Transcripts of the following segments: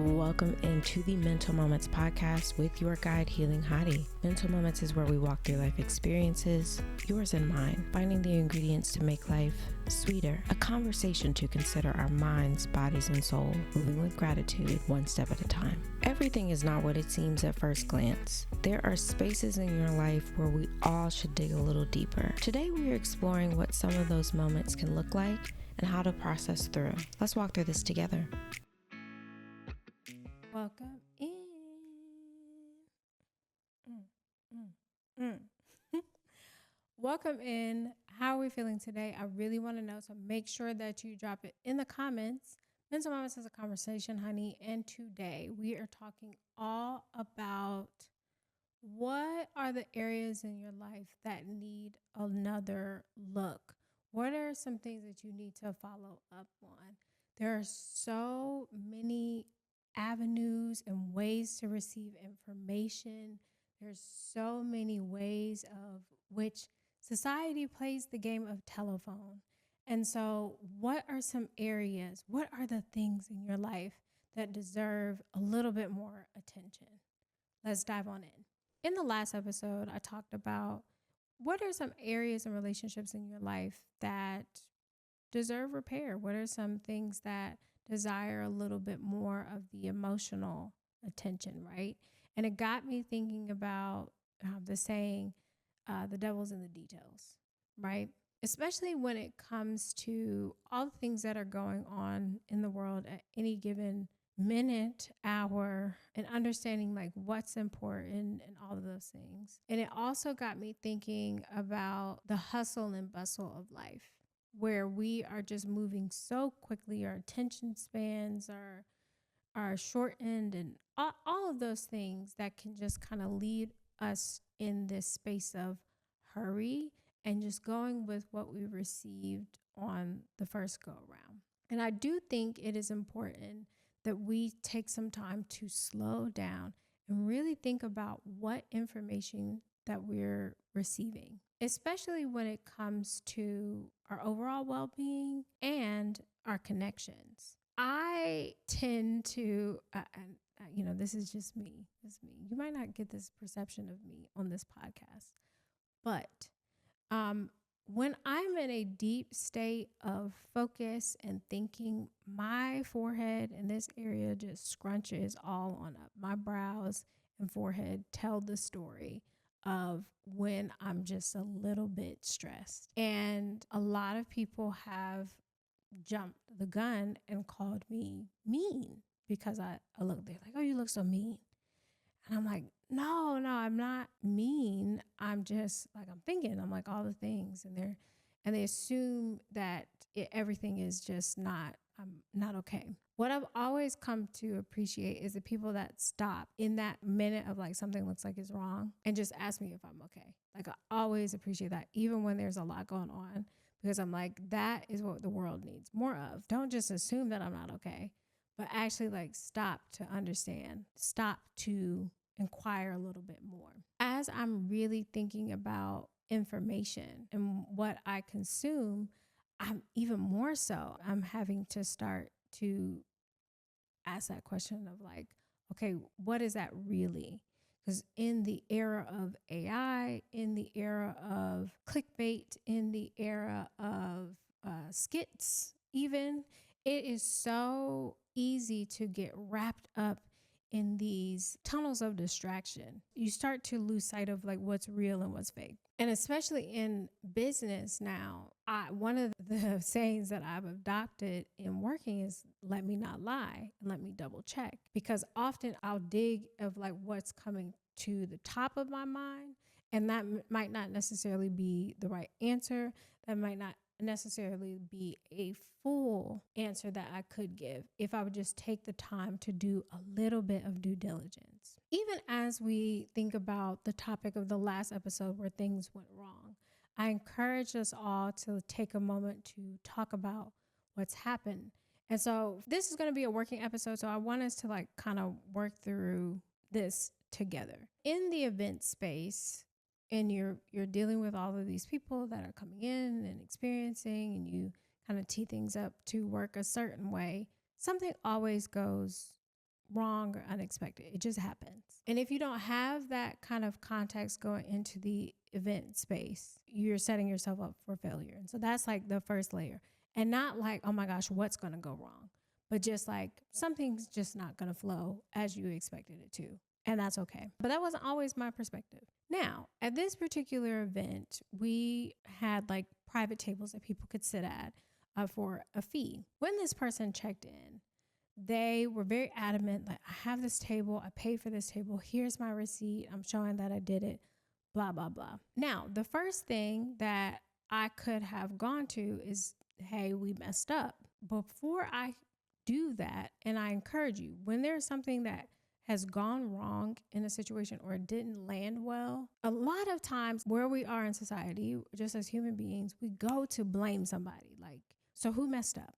Welcome into the Mental Moments podcast with your guide, Healing Hottie. Mental Moments is where we walk through life experiences, yours and mine, finding the ingredients to make life sweeter, a conversation to consider our minds, bodies, and soul, moving with gratitude one step at a time. Everything is not what it seems at first glance. There are spaces in your life where we all should dig a little deeper. Today we are exploring what some of those moments can look like and how to process through. Let's walk through this together. Welcome in. Welcome in. How are we feeling today? I really want to know, so make sure that you drop it in the comments. Mental Moments is a conversation, honey, and today we are talking all about what are the areas in your life that need another look. What are some things that you need to follow up on? There are so many avenues and ways to receive information. There's so many ways of which society plays the game of telephone. And so what are some areas, what are the things in your life that deserve a little bit more attention? Let's dive on in. In the last episode, I talked about what are some areas and relationships in your life that deserve repair? What are some things that desire a little bit more of the emotional attention, right? And it got me thinking about the saying, the devil's in the details, right? Especially when it comes to all the things that are going on in the world at any given minute, hour, and understanding like what's important and all of those things. And it also got me thinking about the hustle and bustle of life, where we are just moving so quickly. Our attention spans are shortened and all of those things that can just kind of lead us in this space of hurry and just going with what we received on the first go around. And I do think it is important that we take some time to slow down and really think about what information that we're receiving, especially when it comes to our overall well-being and our connections. I tend to, this is just me. You might not get this perception of me on this podcast, but when I'm in a deep state of focus and thinking, my forehead in this area just scrunches all on up. My brows and forehead tell the story of when I'm just a little bit stressed. And a lot of people have jumped the gun and called me mean because I look, they're like, oh, you look so mean. And I'm like, no, I'm not mean. I'm just like, I'm like all the things. And they assume that everything is just I'm not okay. What I've always come to appreciate is the people that stop in that minute of like something looks like it's wrong and just ask me if I'm okay. Like I always appreciate that, even when there's a lot going on, because I'm like, that is what the world needs more of. Don't just assume that I'm not okay, but actually like stop to understand, stop to inquire a little bit more. As I'm really thinking about information and what I consume, I'm even more so, I'm having to start to ask that question of like, okay, what is that really? Because in the era of AI, in the era of clickbait, in the era of skits, even, it is so easy to get wrapped up in these tunnels of distraction. You start to lose sight of like what's real and what's fake. And especially in business now, one of the sayings that I've adopted in working is let me not lie and let me double check. Because often I'll dig of like what's coming to the top of my mind. And that might not necessarily be the right answer. That might not necessarily be a full answer that I could give if I would just take the time to do a little bit of due diligence. Even as we think about the topic of the last episode where things went wrong, I encourage us all to take a moment to talk about what's happened. And so this is going to be a working episode, so I want us to like kind of work through this together. In the event space, and you're dealing with all of these people that are coming in and experiencing, and you kind of tee things up to work a certain way, something always goes wrong or unexpected. It just happens. And if you don't have that kind of context going into the event space, you're setting yourself up for failure. And so that's like the first layer. And not like, oh my gosh, what's going to go wrong? But just like something's just not going to flow as you expected it to. And that's okay. But that wasn't always my perspective. Now, at this particular event, we had like private tables that people could sit at for a fee. When this person checked in, they were very adamant, like, I have this table, I paid for this table, here's my receipt, I'm showing that I did it, blah, blah, blah. Now, the first thing that I could have gone to is, hey, we messed up. Before I do that, and I encourage you, when there's something that has gone wrong in a situation or it didn't land well, a lot of times where we are in society, just as human beings, we go to blame somebody. Like, so who messed up?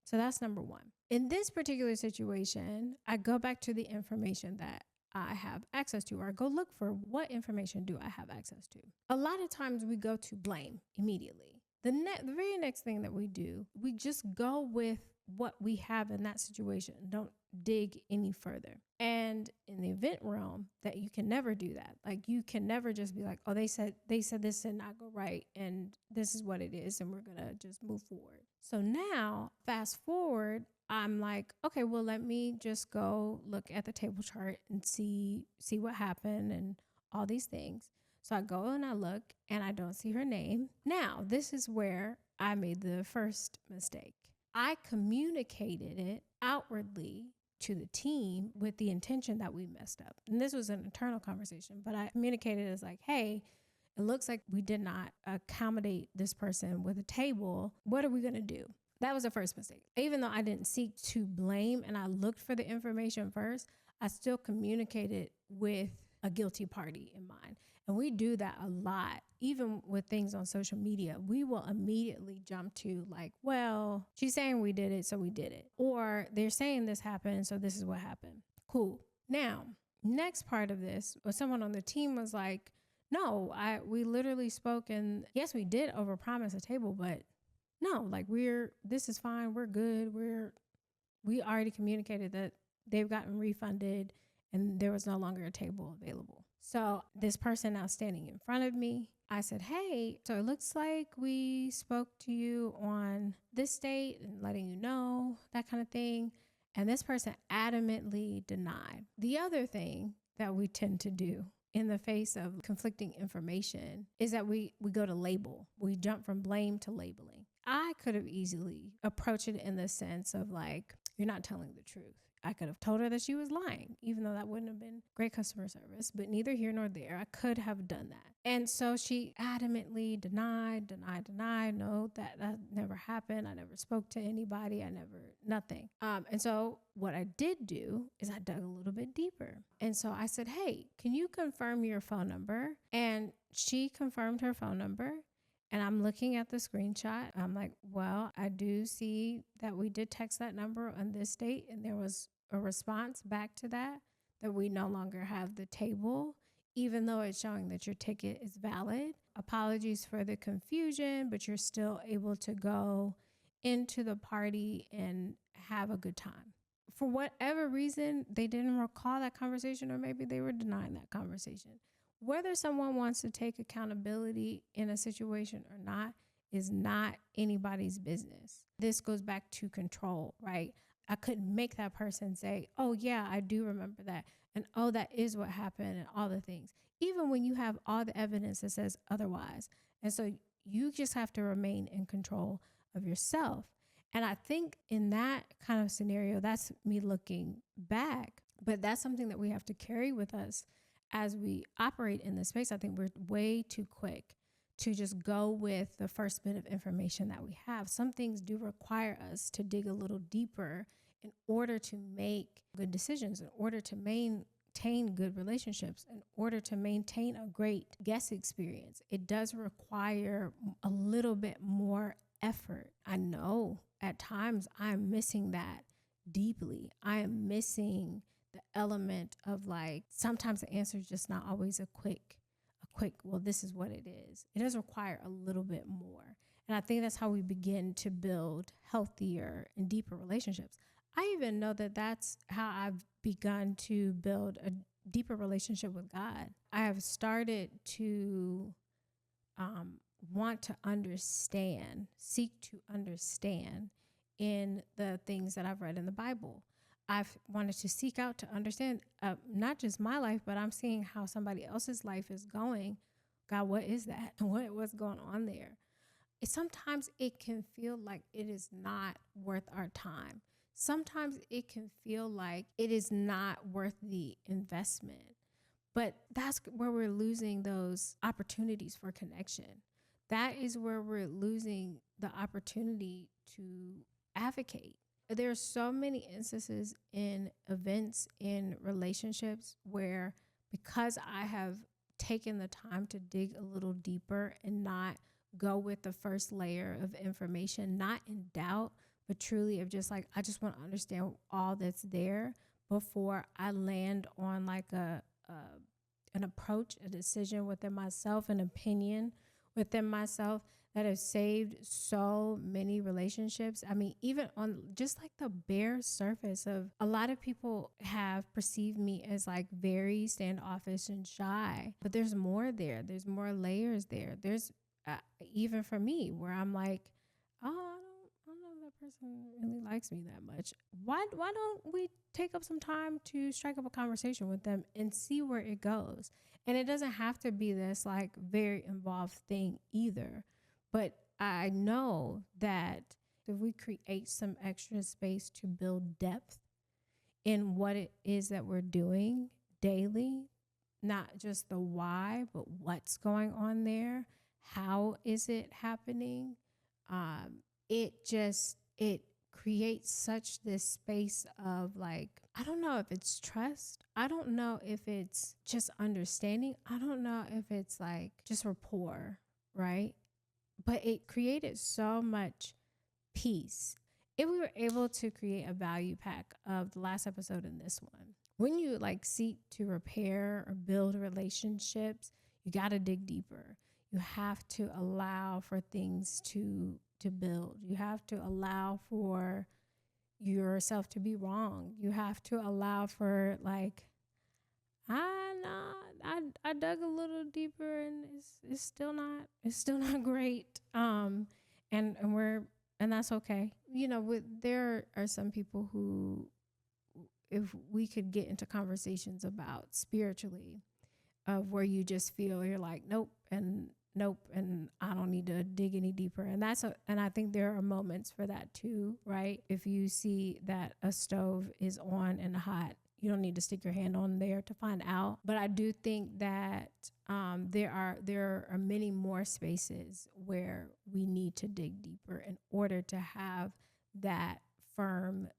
So that's number one. In this particular situation, I go back to the information that I have access to, or I go look for what information do I have access to. A lot of times we go to blame immediately. The very next thing that we do, we just go with what we have in that situation. Don't dig any further. And in the event realm, that you can never do that. Like, you can never just be like, oh, they said this did not go right, and this is what it is, and we're gonna just move forward. So now, fast forward, I'm like, okay, well, let me just go look at the table chart and see what happened and all these things. So I go and I look and I don't see her name. Now, this is where I made the first mistake. I communicated it outwardly to the team with the intention that we messed up. And this was an internal conversation, but I communicated as like, hey, it looks like we did not accommodate this person with a table. What are we going to do? That was the first mistake. Even though I didn't seek to blame and I looked for the information first, I still communicated with a guilty party in mind. And we do that a lot. Even with things on social media, we will immediately jump to like, well, she's saying we did it, so we did it. Or they're saying this happened, so this is what happened. Cool. Now, next part of this was someone on the team was like, no, we literally spoke, and yes, we did overpromise a table, but no, like this is fine. We're good. We already communicated that they've gotten refunded and there was no longer a table available. So this person now standing in front of me, I said, hey, so it looks like we spoke to you on this date and letting you know, that kind of thing. And this person adamantly denied. The other thing that we tend to do in the face of conflicting information is that we go to label. We jump from blame to labeling. I could have easily approached it in the sense of like, you're not telling the truth. I could have told her that she was lying, even though that wouldn't have been great customer service, but neither here nor there. I could have done that. And so she adamantly denied. No, that never happened. I never spoke to anybody. Nothing. And so what I did do is I dug a little bit deeper. And so I said, hey, can you confirm your phone number? And she confirmed her phone number. And I'm looking at the screenshot. I'm like, well, I do see that we did text that number on this date. And there was a response back to that we no longer have the table, even though it's showing that your ticket is valid. Apologies for the confusion, but you're still able to go into the party and have a good time. For whatever reason, they didn't recall that conversation, or maybe they were denying that conversation. Whether someone wants to take accountability in a situation or not is not anybody's business. This goes back to control, right? I couldn't make that person say, oh yeah, I do remember that. And oh, that is what happened and all the things, even when you have all the evidence that says otherwise. And so you just have to remain in control of yourself. And I think in that kind of scenario, that's me looking back, but that's something that we have to carry with us as we operate in this space. I think we're way too quick to just go with the first bit of information that we have. Some things do require us to dig a little deeper in order to make good decisions, in order to maintain good relationships, in order to maintain a great guest experience. It does require a little bit more effort. I know at times I'm missing that deeply. I am missing the element of like, sometimes the answer is just not always a quick, well, this is what it is. It does require a little bit more. And I think that's how we begin to build healthier and deeper relationships. I even know that that's how I've begun to build a deeper relationship with God. I have started to want to understand, seek to understand in the things that I've read in the Bible. I've wanted to seek out to understand not just my life, but I'm seeing how somebody else's life is going. God, what is that? What's going on there? Sometimes it can feel like it is not worth our time. Sometimes it can feel like it is not worth the investment. But that's where we're losing those opportunities for connection. That is where we're losing the opportunity to advocate. There are so many instances in events, in relationships, where because I have taken the time to dig a little deeper and not go with the first layer of information, not in doubt, but truly of just like, I just want to understand all that's there before I land on like an approach, a decision within myself, an opinion within myself that has saved so many relationships. I mean, even on just like the bare surface of, a lot of people have perceived me as like very standoffish and shy, but there's more there. There's more layers there. There's even for me where I'm like, oh, I don't know if that person really likes me that much. Why don't we take up some time to strike up a conversation with them and see where it goes? And it doesn't have to be this like very involved thing either. But I know that if we create some extra space to build depth in what it is that we're doing daily, not just the why, but what's going on there, how is it happening? It creates such this space of like, I don't know if it's trust. I don't know if it's just understanding. I don't know if it's like just rapport, right? But it created so much peace. If we were able to create a value pack of the last episode and this one, when you like seek to repair or build relationships, you got to dig deeper. You have to allow for things to build. You have to allow for yourself to be wrong. You have to allow for like, I dug a little deeper and it's still not great. And that's okay. You know, there are some people who, if we could get into conversations about spiritually, of where you just feel you're like, nope, and I don't need to dig any deeper. And and I think there are moments for that too, right? If you see that a stove is on and hot, you don't need to stick your hand on there to find out. But I do think that there are many more spaces where we need to dig deeper in order to have that firm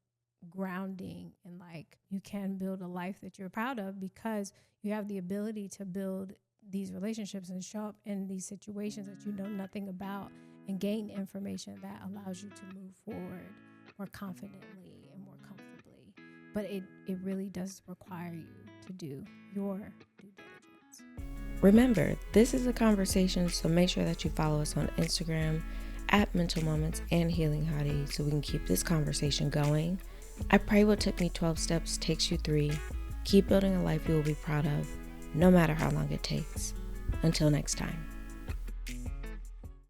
grounding, and like you can build a life that you're proud of because you have the ability to build these relationships and show up in these situations that you know nothing about and gain information that allows you to move forward more confidently and more comfortably. But it really does require you to do your due diligence. Remember, this is a conversation, so make sure that you follow us on Instagram at Mental Moments and Healing Hottie so we can keep this conversation going. I pray what took me 12 steps takes you 3. Keep building a life you will be proud of, no matter how long it takes. Until next time.